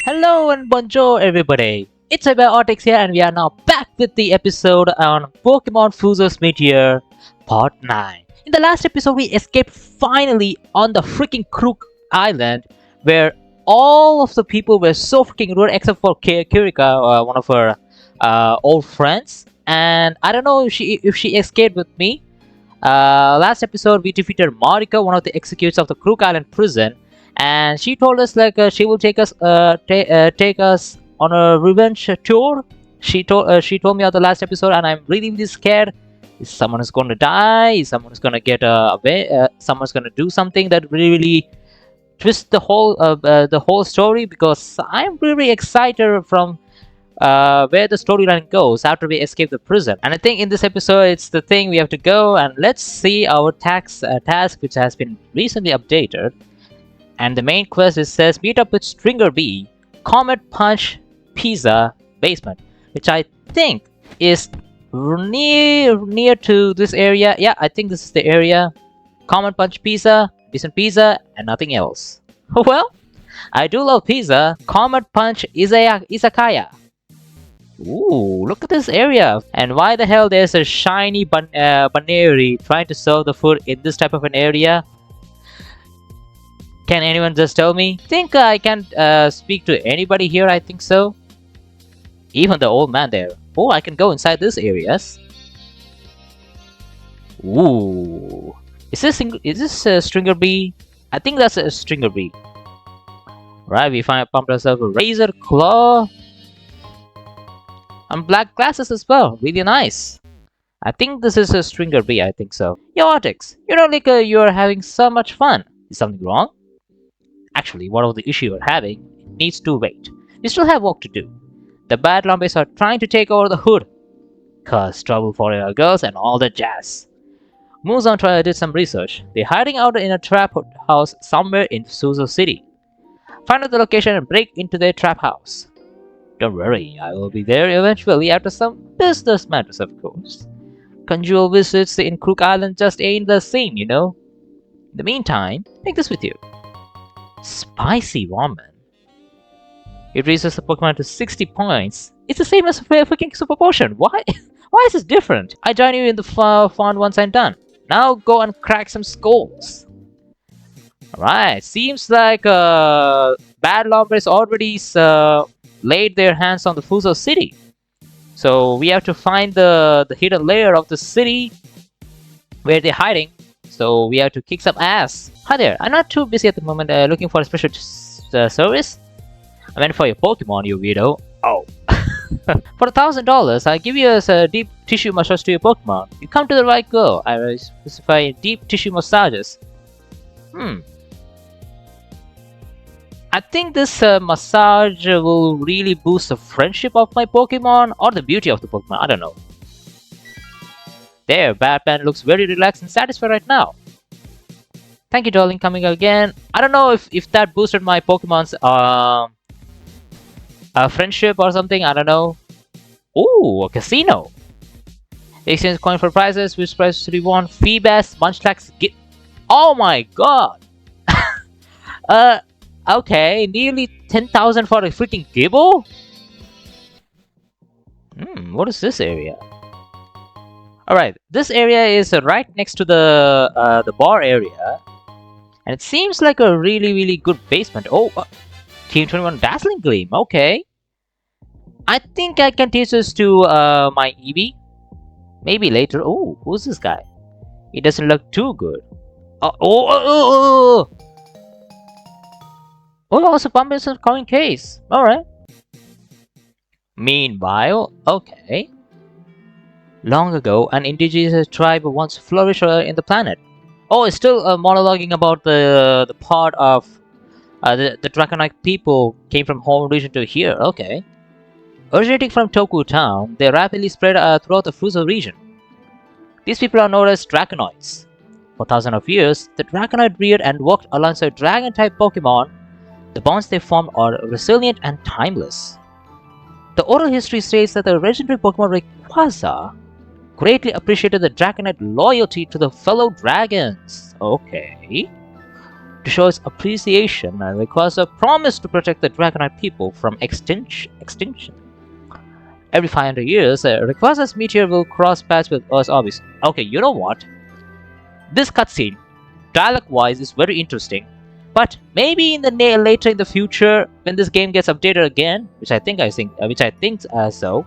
Hello and bonjour everybody! It's Abiotics here and we are now back with the episode on Pokemon Fuso's Meteor Part 9. In the last episode we escaped finally on the freaking Crook Island where all of the people were so freaking rude except for Kirika, one of her old friends. And I don't know if she escaped with me. Last episode we defeated Marika, one of the executives of the Crook Island prison, and she told us she will take us take us on a revenge tour. She told me on the last episode, and I'm really scared. Is someone is going to die? Is someone is going to get away? Someone's going to do something that really twist the whole story, because I'm really excited from where the storyline goes after we escape the prison. And I think in this episode, it's the thing we have to go and let's see our task, which has been recently updated. And the main quest says meet up with Stringer B, Comet Punch Pizza Basement, which I think is near to this area. Yeah, I think this is the area. Comet Punch Pizza, decent pizza, and nothing else. Well, I do love pizza. Comet Punch Izakaya. Ooh, look at this area. And why the hell there's a shiny Baneri trying to serve the food in this type of an area? Can anyone just tell me? Think I can speak to anybody here? I think so. Even the old man there. Oh, I can go inside this areas. Ooh. Is this Stringer B? I think that's a Stringer B. Right, we pumped ourselves a Razor Claw. And black glasses as well. Really nice. I think this is a Stringer B. I think so. Yo, Artix, you know, you're having so much fun. Is something wrong? Actually, whatever the issue you're having, it needs to wait. We still have work to do. The bad lumpies are trying to take over the hood. Cause trouble for our girls and all that jazz. Muzan did some research. They're hiding out in a trap house somewhere in Fuso City. Find out the location and break into their trap house. Don't worry, I will be there eventually after some business matters, of course. Conjugal visits in Crook Island just ain't the same, you know. In the meantime, take this with you. Spicy ramen. It raises the Pokemon to 60 points. It's the same as a freaking super potion. Why? Why is this different? I join you in the fun once I'm done. Now go and crack some skulls. Alright, seems like bad Lombres already laid their hands on the Fuso City. So we have to find the hidden layer of the city where they're hiding. So we have to kick some ass. Hi there, I'm not too busy at the moment looking for a special service. I meant for your Pokemon, you weirdo. Oh. For $1,000, I'll give you a deep tissue massage to your Pokemon. You come to the right girl. I will specify deep tissue massages. I think this massage will really boost the friendship of my Pokemon or the beauty of the Pokemon. I don't know. There, Batman looks very relaxed and satisfied right now. Thank you, darling, coming again. I don't know if that boosted my Pokemon's friendship or something. I don't know. Ooh, a casino. Exchange coin for prizes. Which prizes do you want? Feebas, Munchlax, get. Oh my god. Okay, nearly 10,000 for a freaking Gibble? What is this area? Alright, this area is right next to the bar area. And it seems like a really good basement. Oh, Team 21 Dazzling Gleam, okay. I think I can teach this to my Eevee. Maybe later. Oh, who's this guy? He doesn't look too good. Oh, also pumping some coin case. Alright. Meanwhile, okay. Long ago, an indigenous tribe once flourished in the planet. Oh, it's still monologuing about the part of the Draconite people came from home region to here. Okay. Originating from Toku Town, they rapidly spread throughout the Fuso region. These people are known as Draconoids. For thousands of years, the Draconoid breed and worked alongside Dragon-type Pokemon. The bonds they formed are resilient and timeless. The oral history states that the legendary Pokemon Rayquaza greatly appreciated the Draconite loyalty to the fellow dragons. Okay. To show its appreciation, Rayquaza promised to protect the Dragonite people from extinction. Every 500 years, Rayquaza's Meteor will cross paths with Earth's orbits. Okay, you know what? This cutscene, dialogue-wise, is very interesting. But maybe in the later in the future, when this game gets updated again, which I think so,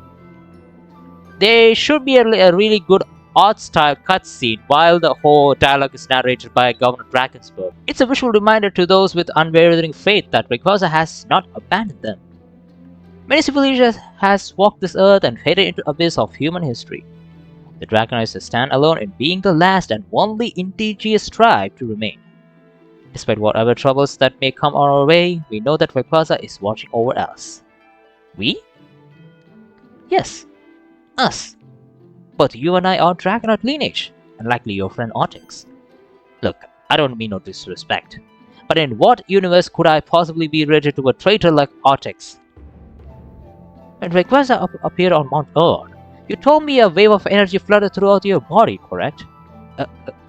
there should be a really good art-style cutscene while the whole dialogue is narrated by Governor Drakensberg. It's a visual reminder to those with unwavering faith that Rayquaza has not abandoned them. Many civilizations has walked this earth and faded into abyss of human history. The Draconites stand alone in being the last and only indigenous tribe to remain. Despite whatever troubles that may come our way, we know that Rayquaza is watching over us. We? Yes, us. Both you and I are Dragonite lineage, and likely your friend Artix. Look, I don't mean no disrespect, but in what universe could I possibly be related to a traitor like Artix? When Rayquaza appeared on Mount Earth, you told me a wave of energy flooded throughout your body, correct?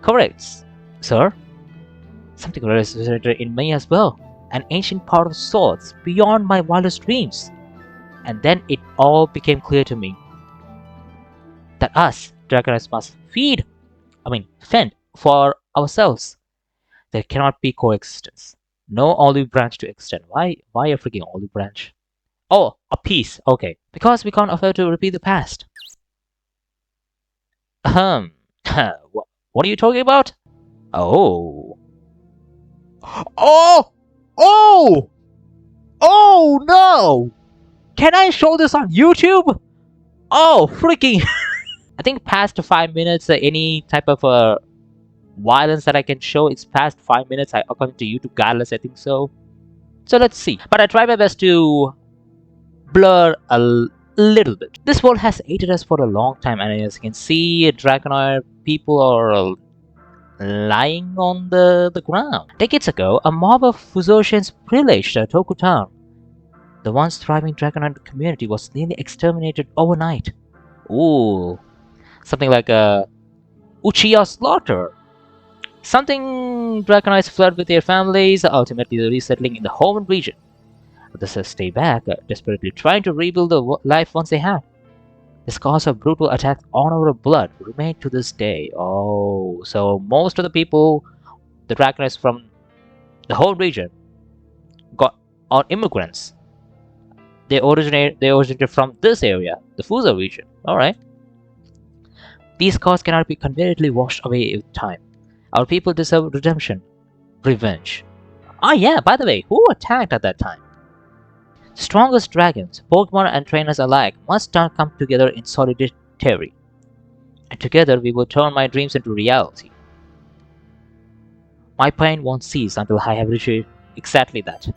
Correct, sir. Something resonated in me as well, an ancient power of sorts beyond my wildest dreams. And then it all became clear to me that us, Dragonites, must fend for ourselves. There cannot be coexistence. No olive branch to extend. Why a freaking olive branch? Oh, a piece. Okay. Because we can't afford to repeat the past. What are you talking about? Oh. Oh! Oh! Oh no! Can I show this on YouTube? Oh, freaking... I think past 5 minutes, any type of violence that I can show, it's past 5 minutes, according to YouTube guidelines, I think so. So let's see. But I try my best to blur a little bit. This world has aided us for a long time, and as you can see, Dragonite people are lying on the ground. Decades ago, a mob of Fusosians pillaged Toku Town. The once thriving Dragonite community was nearly exterminated overnight. Ooh. Something like a Uchiha slaughter. Something Draconites fled with their families, ultimately resettling in the home region. Others stay back, desperately trying to rebuild the life once they had. The scars of brutal attacks on our blood remain to this day. Oh, so most of the people, the Draconites from the whole region, are immigrants. They originated from this area, the Fuso region. Alright. These scars cannot be conveniently washed away with time. Our people deserve redemption. Revenge. Ah yeah, by the way, who attacked at that time? Strongest dragons, Pokemon and trainers alike must now come together in solidarity. And together we will turn my dreams into reality. My pain won't cease until I have reached exactly that.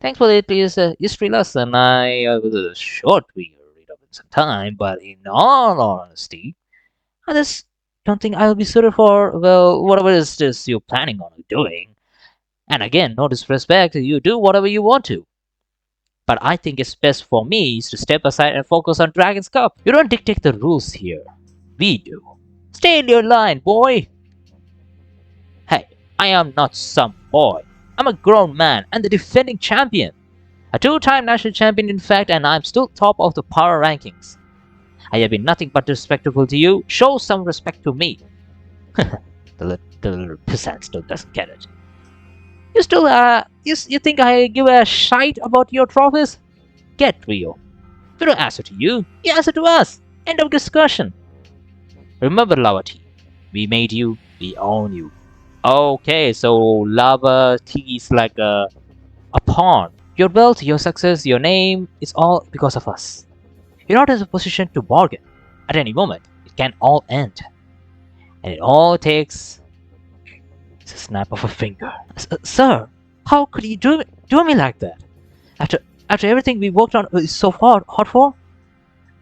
Thanks for the history lesson. I was a short read of in some time, but in all honesty, I just don't think I'll be suited for, well, whatever it is just you're planning on doing. And again, no disrespect, you do whatever you want to. But I think it's best for me is to step aside and focus on Dragon's Cup. You don't dictate the rules here. We do. Stay in your line, boy! Hey, I am not some boy. I'm a grown man and the defending champion. A two-time national champion in fact, and I'm still top of the power rankings. I have been nothing but respectful to you. Show some respect to me. the little pissant still doesn't get it. You still, you think I give a shite about your trophies? Get real. We don't answer to you, you answer to us. End of discussion. Remember, Lava Tea. We made you, we own you. Okay, so Lava Tea is like a pawn. Your wealth, your success, your name, is all because of us. You're not in a position to bargain. At any moment, it can all end. And it all takes a snap of a finger. Sir, how could you do me like that? After everything we worked on is so hard for?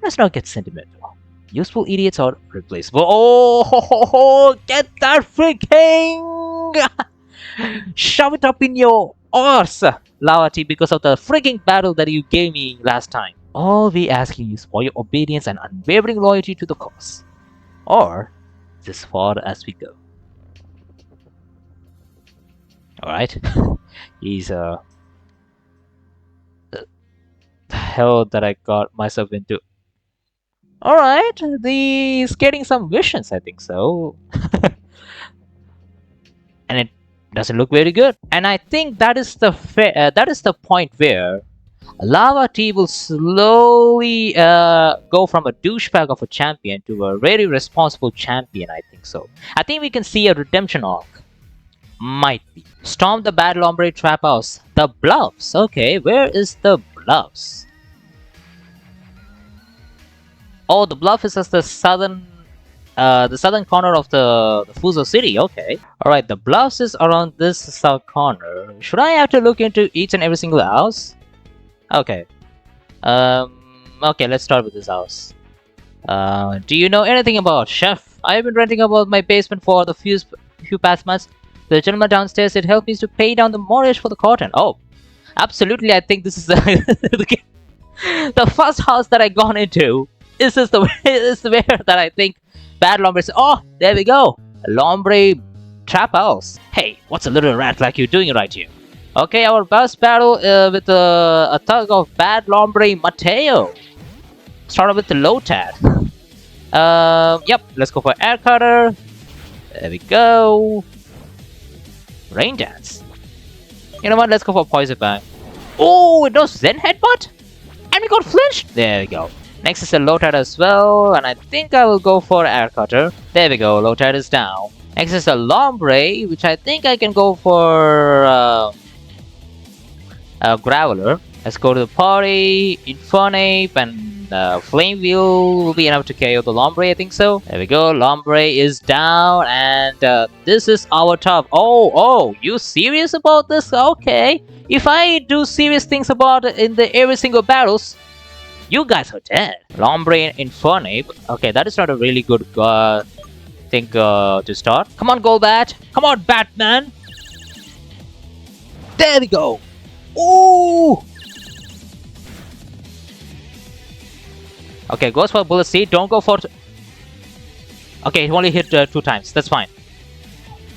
Let's not get sentimental. Useful idiots are replaceable. Oh, get that freaking shove it up in your arse, Lava Tea, because of the freaking battle that you gave me last time. All we asking is for your obedience and unwavering loyalty to the cause. Or, this far as we go. Alright. He's the hell that I got myself into. Alright, he's getting some visions, I think so. And it doesn't look very good. And I think that is the point where Lava Tea will slowly go from a douchebag of a champion to a very responsible champion, I think so. I think we can see a redemption arc. Might be. Storm the Battle Ombre Trap House. The Bluffs. Okay, where is the Bluffs? Oh, the Bluff is just the southern corner of the Fuso city. Okay. Alright, the Bluffs is around this south corner. Should I have to look into each and every single house? Okay. Okay, let's start with this house. Do you know anything about Chef? I've been renting about my basement for the few past months. The gentleman downstairs said help me to pay down the mortgage for the cotton. Oh, absolutely. I think this is the first house that I gone into. This is the where that I think Bad Lombre. Oh, there we go. Lombre Trap House. Hey, what's a little rat like you doing right here? Okay, our first battle with a thug of Bad Lombre Mateo. Started with the Lotad. Yep, let's go for Air Cutter. There we go. Rain Dance. You know what? Let's go for Poison Bang. Oh, it does Zen Headbutt? And we got flinched. There we go. Next is a Lotad as well, and I think I will go for Air Cutter. There we go, Lotad is down. Next is a Lombre, which I think I can go for a Graveler. Let's go to the party, Infernape, and Flame Wheel will be enough to KO the Lombre, I think so. There we go, Lombre is down, and this is our top. Oh, you serious about this? Okay. If I do serious things about it in the every single battles, you guys are dead. Lombre Infernape. Okay, that is not a really good thing to start. Come on, Golbat. Come on, Batman. There we go. Ooh. Okay, goes for Bullet Seed. Don't go for... Okay, it only hit 2 times. That's fine.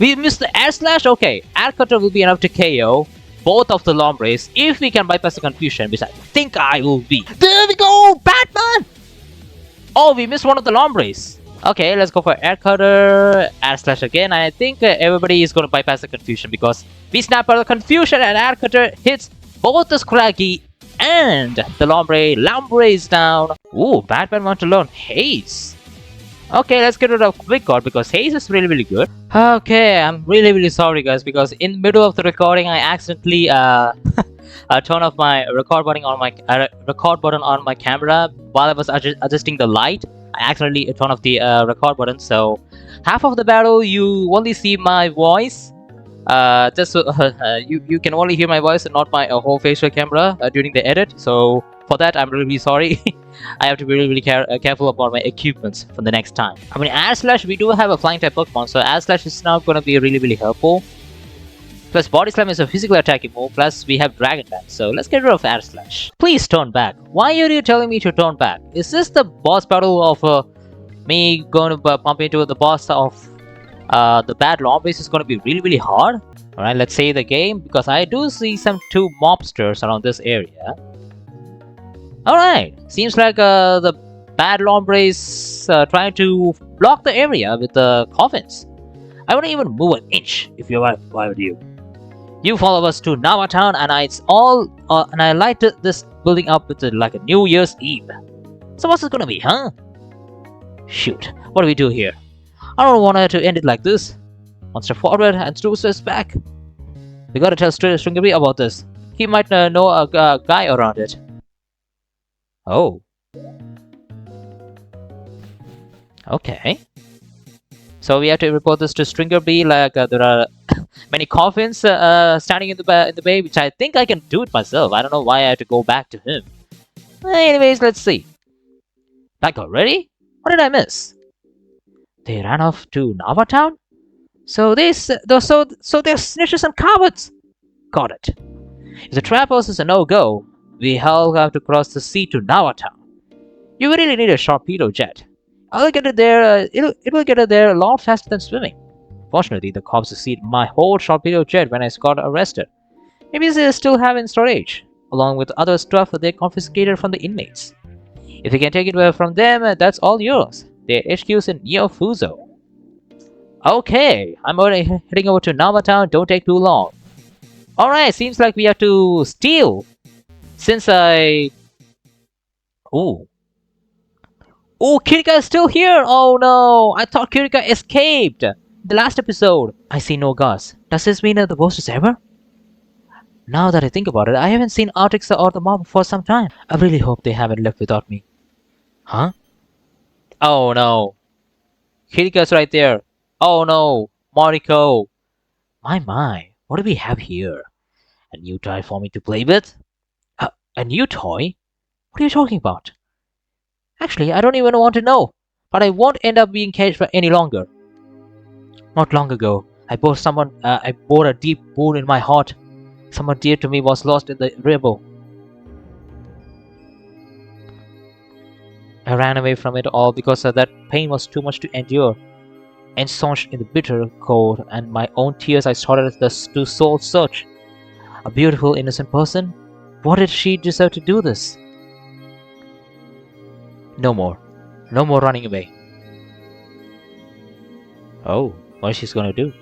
We missed the Air Slash. Okay, Air Cutter will be enough to KO both of the Lombres if we can bypass the confusion, which I think I will be. There we go! Batman! Oh, we missed one of the Lombres. Okay, let's go for Air Cutter, Air Slash again. I think everybody is going to bypass the confusion because we snap out the confusion and Air Cutter hits both the Scraggy and the Lombre. Lombre is down. Ooh, Batman wants to learn Haze. Okay, let's get rid of Quick Guard because Haze is really good. Okay, I'm really sorry guys because in the middle of the recording I accidentally turn off my record button on my camera while I was adjusting the light. I accidentally turned off the record button, so half of the battle you only see my voice. Just so, you can only hear my voice and not my whole facial camera during the edit. So for that, I'm really sorry. I have to be really careful about my equipments for the next time. I mean, Air Slash, we do have a flying type Pokemon, so Air Slash is now going to be really helpful. Plus, Body Slam is a physical attacking move, plus we have Dragon Dance, so let's get rid of Air Slash. Please turn back. Why are you telling me to turn back? Is this the boss battle of me going to bump into the boss of the Bad Lombre is going to be really hard? Alright, let's save the game, because I do see some 2 mobsters around this area. Alright, seems like the Bad Lombre is trying to block the area with the coffins. I wouldn't even move an inch if you were with you. You follow us to Nava Town, and I lighted this building up with like a New Year's Eve. So what's it gonna be, huh? Shoot, what do we do here? I don't want to end it like this. 1 step forward and 2 steps back. We gotta tell Stringery about this. He might know a guy around it. Oh. Okay. So we have to report this to Stringer B, like there are many coffins standing in the bay, which I think I can do it myself. I don't know why I have to go back to him. Anyways, let's see. Back already? What did I miss? They ran off to Nava Town? So they're snitches and cowards. Got it. If the trap house is a no-go, we all have to cross the sea to Nava Town. You really need a torpedo jet. I'll get it there. It will get it there a lot faster than swimming. Unfortunately, the cops seized my whole torpedo jet when I got arrested. Maybe they still have it in storage, along with other stuff that they confiscated from the inmates. If you can take it away from them, that's all yours. Their HQ is in near Fuso. Okay, I'm already heading over to Nama Town. Don't take too long. Alright, seems like we have to steal. Since I... Ooh. Oh, Kirika is still here! Oh no! I thought Kirika escaped! The last episode. I see no guards. Does this mean that the ghost is ever? Now that I think about it, I haven't seen Artix or the mob for some time. I really hope they haven't left without me. Huh? Oh no. Kirika's right there. Oh no. Mariko. My. What do we have here? A new toy for me to play with? A new toy? What are you talking about? Actually, I don't even want to know. But I won't end up being caged for any longer. Not long ago, I bore a deep wound in my heart. Someone dear to me was lost in the rebel. I ran away from it all because that pain was too much to endure. Ensconced in the bitter cold and my own tears, I started to soul search. A beautiful, innocent person? What did she deserve to do this? No more running away. Oh, what is she gonna do?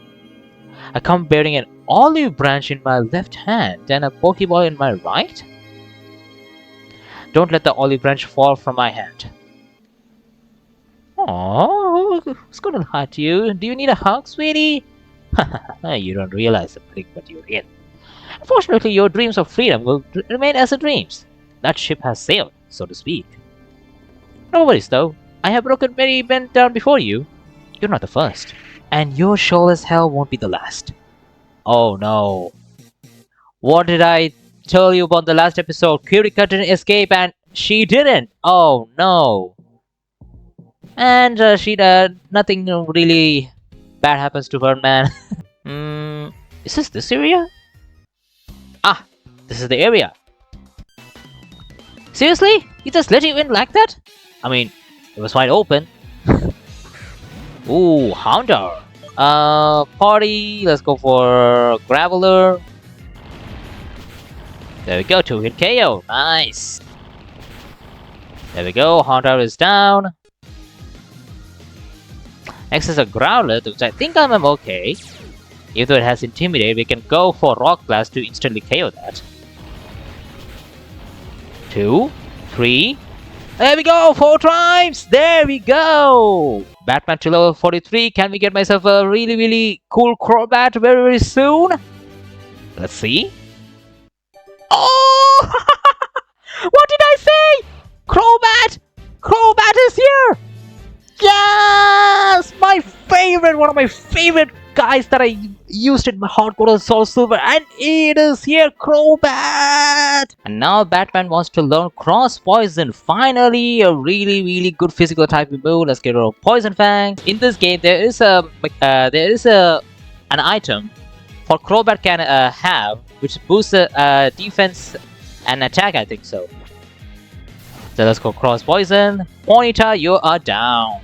I come bearing an olive branch in my left hand and a Pokeball in my right? Don't let the olive branch fall from my hand. Oh, who's gonna hurt you? Do you need a hug, sweetie? You don't realize the predicament you're in. Unfortunately, your dreams of freedom will remain as dreams. That ship has sailed, so to speak. No worries though. I have broken many men down before you. You're not the first. And your sure as hell won't be the last. Oh no. What did I tell you about the last episode? Kirika didn't escape and she didn't. Oh no. And nothing really bad happens to her, man. Is this area? Ah, this is the area. Seriously? He just let you in like that? I mean, it was wide open. Ooh, Houndour. Party. Let's go for Graveler. There we go, 2-hit KO. Nice. There we go, Houndour is down. Next is a Growlithe, which I think I'm okay. Even though it has Intimidate, we can go for Rock Blast to instantly KO that. 2, 3. There we go, 4 times! There we go! Batman to level 43. Can we get myself a really cool CROBAT very soon? Let's see. Oh! What did I say? CROBAT! CROBAT is here! Yes! My favorite, one of my favorite guys that I used in my hardcore Soul Silver, and it is here, CROBAT! And now Batman wants to learn Cross Poison. Finally, a really good physical type move. Let's get rid of Poison Fang. In this game, there is an item for CROBAT can have, which boosts defense and attack. I think so. So let's go Cross Poison. Ponyta, you are down.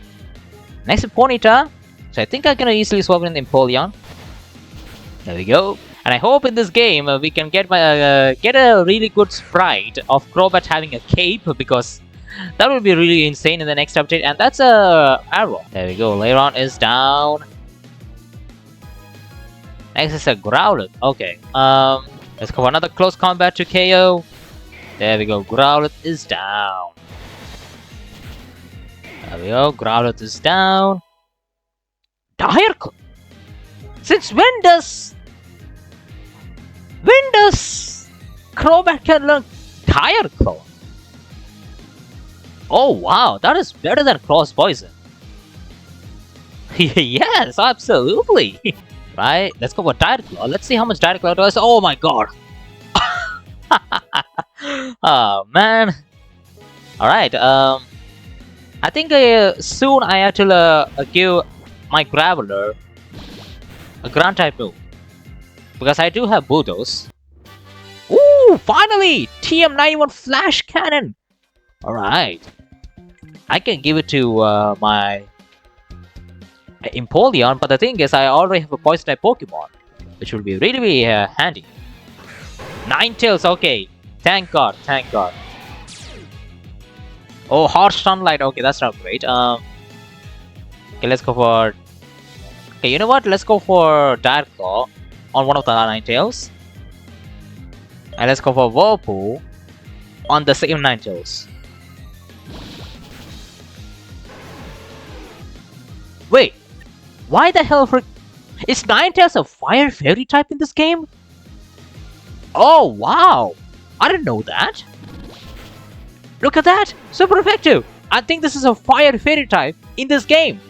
Next to Ponyta. So I think I can easily swap in Empoleon. There we go. And I hope in this game we can get a really good sprite of CROBAT having a cape, because that would be really insane in the next update. And that's a arrow. There we go. Leiron is down. Next is a Growlithe. Okay. Let's go for another close combat to KO. There we go. Growlithe is down. There we go. Growlithe is down. Dire Claw. Since when does CROBAT can learn Dire Claw? Oh wow, that is better than Cross Poison. Yes, absolutely. Right, let's go for Dire Claw. Let's see how much Dire Claw does. Oh my god. Oh man. Alright, I think soon I have to give my Graveler a ground type move, because I do have Bulldoze. Ooh, finally! TM91 Flash Cannon! Alright. I can give it to my Empoleon, but the thing is, I already have a poison type Pokemon, which will be really handy. Ninetales, okay. Thank God, thank God. Oh, harsh sunlight. Okay, that's not great. Okay, let's go for. Okay, you know what? Let's go for Direct Claw on one of the Ninetales, and let's go for Whirlpool on the same Ninetales. Wait, why the hell is Ninetales a Fire Fairy type in this game? Oh wow, I didn't know that. Look at that, super effective. I think this is a Fire Fairy type in this game.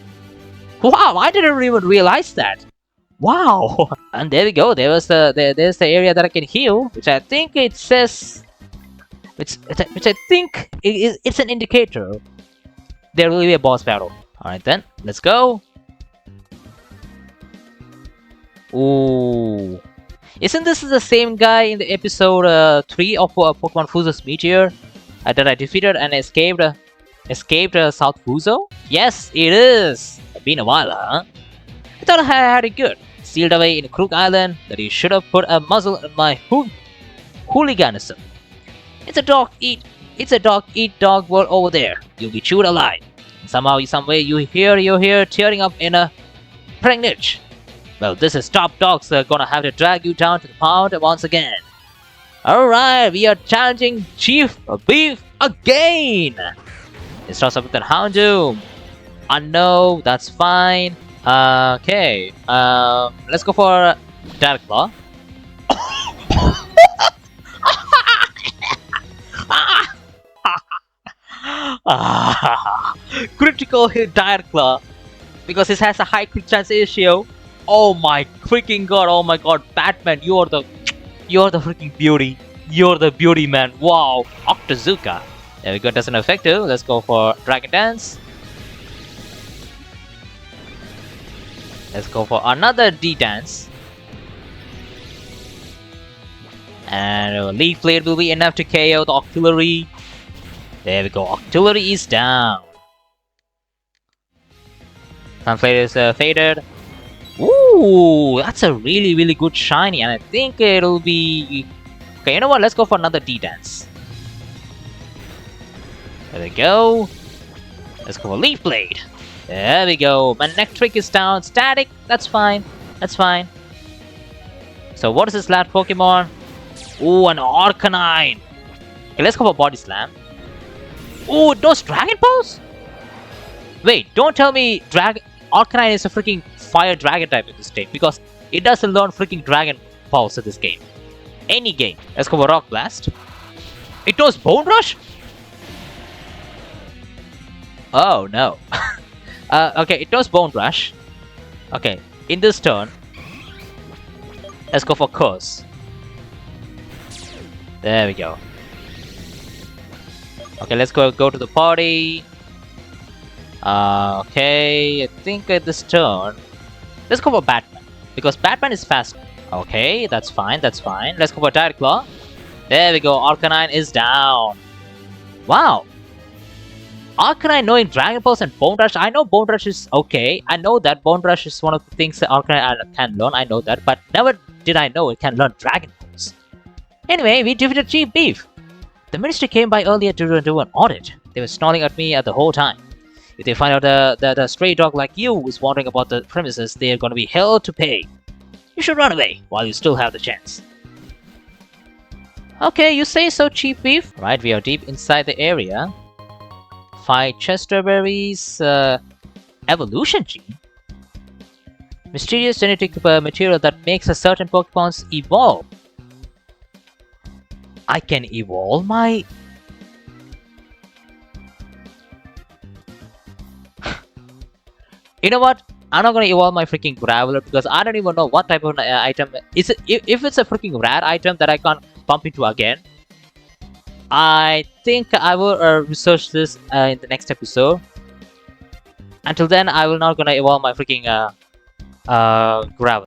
Wow, I didn't even realize that. Wow, and there we go. There's the area that I can heal, which I think it says, which I think it's an indicator there will be a boss battle. All right then, let's go. Ooh, isn't this the same guy in the episode 3 of Pokemon Fuso's Meteor that I defeated and escaped South Fuso? Yes, it is. It's been a while, huh? I thought I had it good, sealed away in Crook Island, that you should have put a muzzle in my hooliganism. It's a dog eat dog world over there. You'll be chewed alive. Somehow, some way, you're here tearing up in a pregnant. Well, this is top dogs that are gonna have to drag you down to the pound once again. Alright, we are challenging Chief Beef again! It starts off with the Houndoom. No, that's fine. Okay. Let's go for Direct Claw. Critical hit Direct Claw because it has a high crit chance ratio. Oh my freaking god! Oh my god, Batman, you're the freaking beauty. You're the beauty, man. Wow, Octazooka. There we go. That's an effective. Let's go for Dragon Dance. Let's go for another D-Dance. And Leaf Blade will be enough to KO the Octillery. There we go. Octillery is down. Sunflare is faded. Ooh, that's a really good shiny, and I think it'll be. Okay, you know what? Let's go for another D-Dance. There we go. Let's go for Leaf Blade. There we go. My neck trick is down. Static. That's fine. That's fine. So what is this last Pokemon? Ooh, an Arcanine. Okay, let's go for Body Slam. Ooh, those Dragon Balls? Wait, don't tell me Arcanine is a freaking Fire Dragon type in this game, because it doesn't learn freaking Dragon Pulse in this game. Any game. Let's go for Rock Blast. It knows Bone Rush? Oh no. Okay, it knows Bone Rush. Okay, in this turn, let's go for Curse. There we go. Okay, let's go to the party. Okay, I think at this turn, let's go for Batman, because Batman is faster. Okay, that's fine, that's fine. Let's go for Direct Claw. There we go, Arcanine is down. Wow. Arcanine knowing Dragon Pulse and Bone Rush, I know Bone Rush is okay. I know that Bone Rush is one of the things that Arcanine can learn, I know that, but never did I know it can learn Dragon Pulse. Anyway, we defeated Chief Beef. The ministry came by earlier to do an audit. They were snarling at me the whole time. If they find out the stray dog like you is wandering about the premises, they are gonna be hell to pay. You should run away while you still have the chance. Okay, you say so, Chief Beef. Right, we are deep inside the area. 5 Chesterberries, evolution gene. Mysterious genetic material that makes a certain Pokemons evolve. I can evolve my... You know what? I'm not gonna evolve my freaking Graveler because I don't even know what type of item is it. If it's a freaking rare item that I can't bump into again, I think I will research this in the next episode. Until then, I will not gonna evolve my freaking Graveler.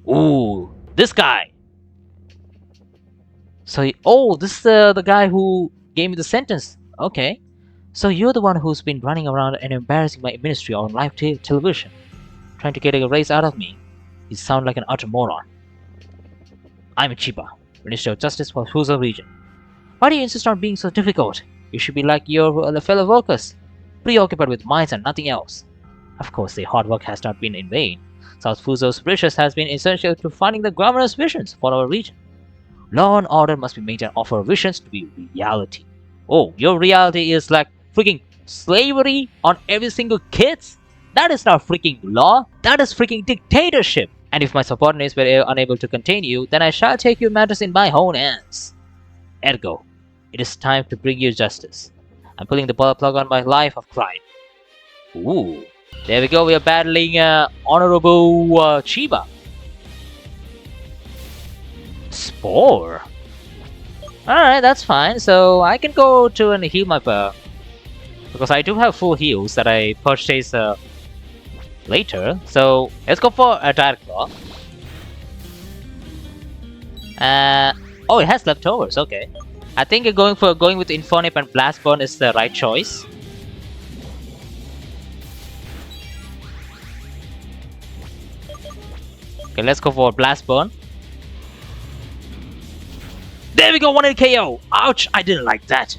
Ooh, this guy. So, oh, this is the guy who gave me the sentence. Okay. So you're the one who's been running around and embarrassing my ministry on live television, trying to get a raise out of me. You sound like an utter moron. I'm Chiba, Minister of Justice for Fuso region. Why do you insist on being so difficult? You should be like your fellow workers, preoccupied with mines and nothing else. Of course, their hard work has not been in vain. South Fuso's riches has been essential to funding the governor's visions for our region. Law and order must be maintained of our visions to be reality. Oh, your reality is like freaking slavery on every single kids? That is not freaking law. That is freaking dictatorship. And if my subordinates were unable to contain you, then I shall take your matters in my own hands. Ergo, it is time to bring you justice. I'm pulling the plug on my life of crime. Ooh. There we go, we are battling Honorable Chiba. Spore? Alright, that's fine. So I can go to and heal my because I do have full heals that I purchased later. So let's go for a Direct Claw. Oh, it has leftovers, okay. I think going with Infonip and Blast Burn is the right choice. Okay, let's go for Blast Burn. There we go, 180 KO! Ouch, I didn't like that.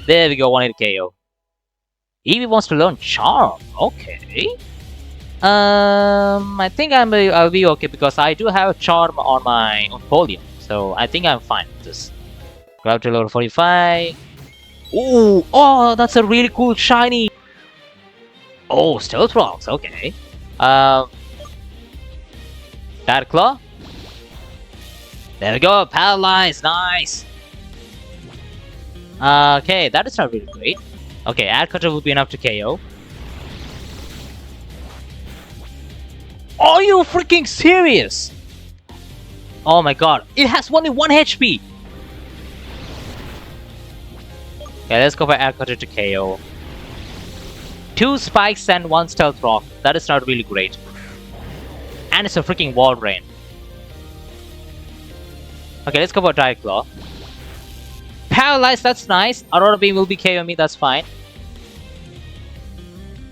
There we go, 180 KO. Eevee wants to learn Charm, okay. I think I'll be okay because I do have Charm on my Empoleon. So I think I'm fine with this. Grab to level 45. Ooh, oh, that's a really cool shiny. Oh, Stealth Rocks, okay. Direct Claw. There we go, Paralyze, nice. Okay, that is not really great. Okay, Air Cutter will be enough to KO. Are you freaking serious? Oh my god, it has only 1 HP. Okay, let's go for Air Cutter to KO. 2 spikes and 1 Stealth Rock. That is not really great. And it's a freaking Wall Rain. Okay, let's go for Direct Claw. Paralyzed, that's nice. Aurora Beam will be KOing me, that's fine.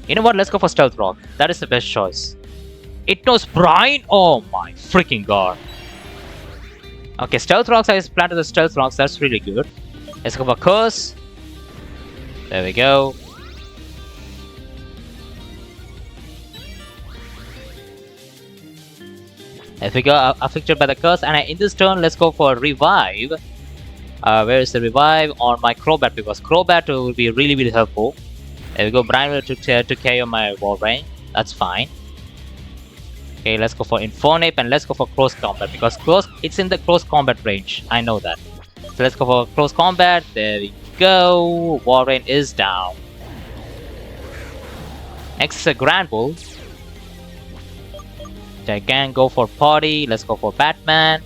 You know what, let's go for Stealth Rock. That is the best choice. It knows Brine? Oh my freaking god. Okay, Stealth Rocks, I just planted the Stealth Rocks, that's really good. Let's go for Curse. There we go. If we go affected by the curse, and in this turn, let's go for Revive. Where is the Revive? On my CROBAT, because CROBAT will be really helpful. There we go, Brian to KO my Wolverine. That's fine. Okay, let's go for Infonip and let's go for Close Combat, because it's in the Close Combat range. I know that. So let's go for Close Combat. There we go. Wolverine is down. Next is a Grand Bull. Again, go for Party. Let's go for Batman.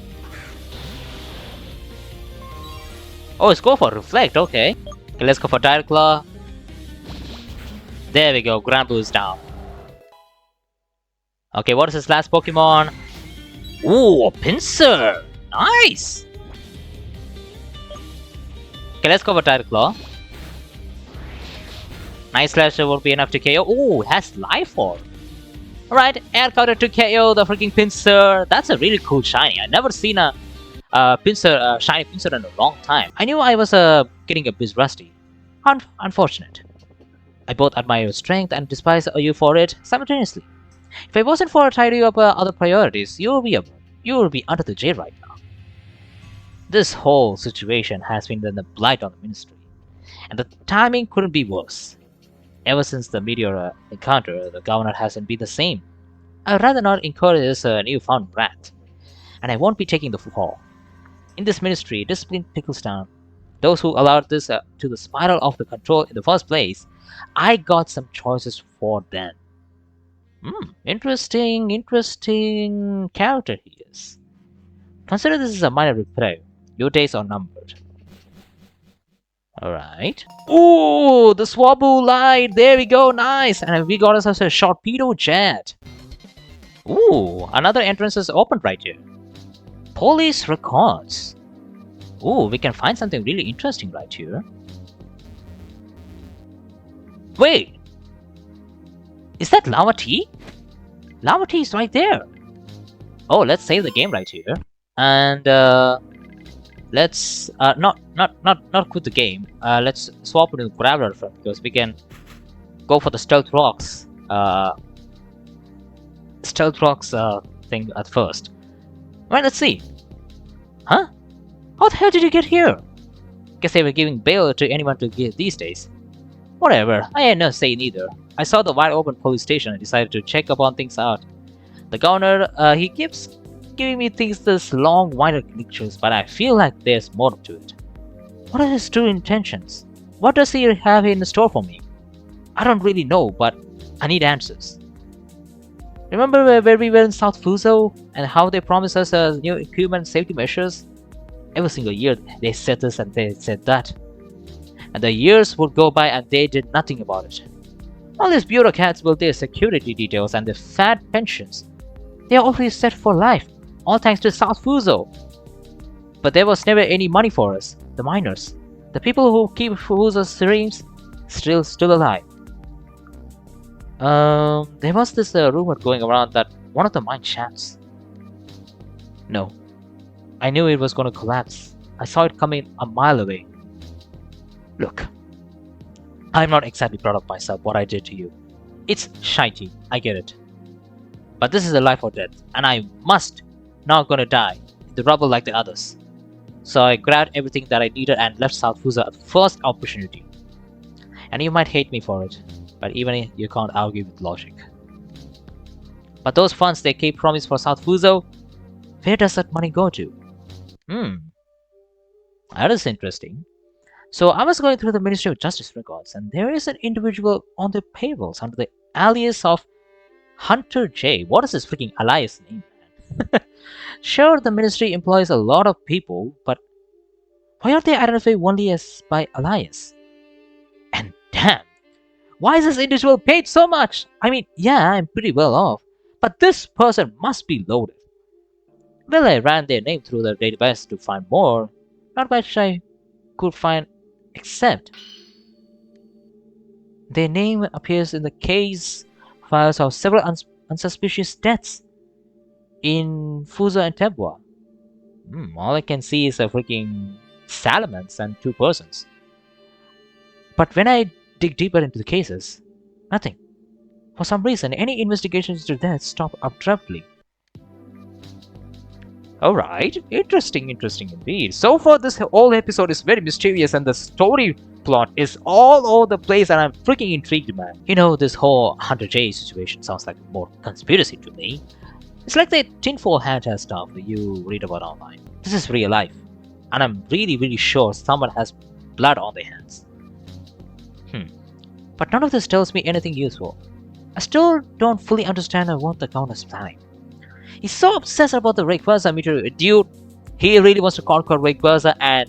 Oh, let's go for Reflect. Okay. Okay, let's go for Direct Claw. There we go. Granblue is down. Okay, what is his last Pokemon? Ooh, a Pinsir. Nice. Okay, let's go for Direct Claw. Nice Slasher won't be enough to KO. Ooh, it has Life Orb. Alright, Air Counter to KO the freaking Pinsir. That's a really cool shiny. I've never seen a shiny Pinsir in a long time. I knew I was getting a bit rusty. Unfortunate. I both admire your strength and despise you for it simultaneously. If I wasn't for tidying you up other priorities, you will be under the jail right now. This whole situation has been a blight on the ministry, and the timing couldn't be worse. Ever since the Meteor encounter, the governor hasn't been the same. I'd rather not incur this newfound wrath, and I won't be taking the fall. In this ministry, discipline trickles down. Those who allowed this to the spiral of the control in the first place, I got some choices for them. Interesting character he is. Consider this is a minor reprieve. Your days are numbered. Alright. Ooh, the Swablu light. There we go. Nice. And we got ourselves a Sharpedo Jet. Ooh, another entrance is opened right here. Police records. Ooh, we can find something really interesting right here. Wait! Is that lava tea? Lava tea is right there! Oh, let's save the game right here. And let's not quit the game. Let's swap into Graveler first because we can go for the stealth rocks. Thing at first. Right, let's see. Huh? How the hell did you get here? Guess they were giving bail to anyone to get these days. Whatever, I had no say neither. I saw the wide open police station and decided to check up on things out. The governor, he keeps giving me this long, winded lectures, but I feel like there's more to it. What are his true intentions? What does he have in store for me? I don't really know, but I need answers. Remember where we were in South Fuso and how they promised us new equipment safety measures? Every single year they said this and they said that. And the years would go by and they did nothing about it. All these bureaucrats with their security details and their fat pensions. They are always set for life, all thanks to South Fuso. But there was never any money for us, the miners. The people who keep Fuso's dreams still alive. There was this rumor going around that one of the mine shafts. No. I knew it was going to collapse. I saw it coming a mile away. Look, I'm not exactly proud of myself what I did to you. It's shitey, I get it. But this is a life or death, and I must not gonna die in the rubble like the others. So I grabbed everything that I needed and left South Fuso at the first opportunity. And you might hate me for it, but even you can't argue with logic. But those funds they keep promised for South Fuso, where does that money go to? That is interesting. So I was going through the Ministry of Justice records, and there is an individual on the payrolls under the alias of Hunter J. What is this freaking alias name, man? Sure, the ministry employs a lot of people, but why are they identified only as by alias? And damn, why is this individual paid so much? I mean, yeah, I'm pretty well off, but this person must be loaded. Well, I ran their name through the database to find more, not much I could find except their name appears in the case files of several unsuspicious deaths in Fuso and Tebua. All I can see is a freaking salamence and 2 persons. But when I dig deeper into the cases, nothing. For some reason, any investigations into death stop abruptly. Alright, interesting indeed. So far this whole episode is very mysterious and the story plot is all over the place and I'm freaking intrigued, man. You know, this whole Hunter J situation sounds like more conspiracy to me. It's like the tinfoil hat has stuff you read about online. This is real life. And I'm really sure someone has blood on their hands. But none of this tells me anything useful. I still don't fully understand what the governor is planning. He's so obsessed about the Rayquaza Meteor. Dude, he really wants to conquer Rayquaza and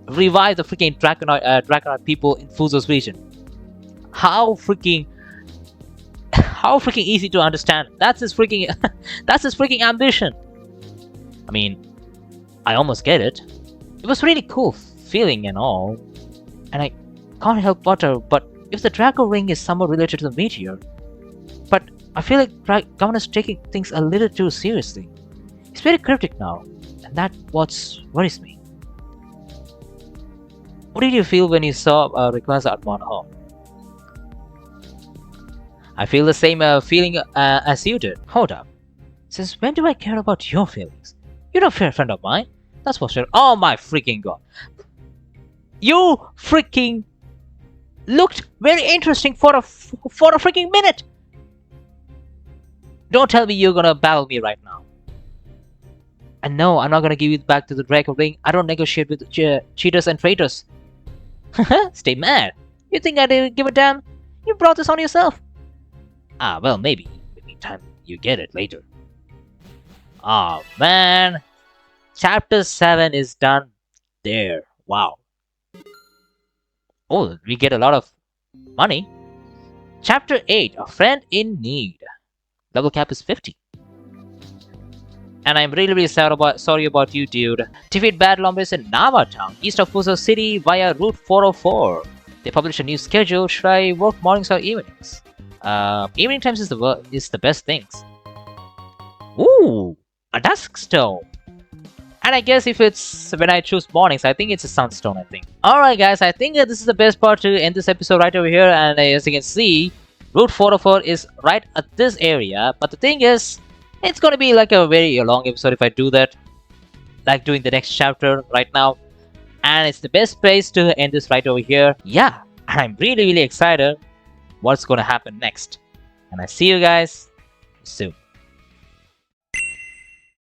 revive the freaking Dragonite people in Fuso's region. How freaking easy to understand. That's his freaking ambition. I mean, I almost get it. It was really cool feeling and all. And I can't help but if the Draco Ring is somewhat related to the Meteor. But I feel like Governor's taking things a little too seriously. He's very cryptic now, and that's what worries me. What did you feel when you saw Rayquaza at Mount Home? I feel the same feeling as you did. Hold up. Since when do I care about your feelings? You're not a fair friend of mine. That's for sure. Oh my freaking god. You freaking looked very interesting for a freaking minute. Don't tell me you're gonna battle me right now. And no, I'm not gonna give you back to the Draco Ring. I don't negotiate with cheaters and traitors. Stay mad. You think I didn't give a damn? You brought this on yourself. Ah, well, maybe. In the meantime, you get it later. Oh, man. Chapter 7 is done there. Wow. Oh, we get a lot of money. Chapter 8, A Friend in Need. Level cap is 50. And I'm really sorry about you, dude. Defeat bad Lombis in Nava Town, east of Fuso City via Route 404. They publish a new schedule. Should I work mornings or evenings? Evening times is the best things. Ooh, a dusk stone. And I guess if it's when I choose mornings, I think it's a sunstone, I think. Alright guys, I think that this is the best part to end this episode right over here. And as you can see, Route 404 is right at this area. But the thing is, it's gonna be like a very long episode if I do that. Like doing the next chapter right now. And it's the best place to end this right over here. Yeah, and I'm really excited what's gonna happen next. And I see you guys soon.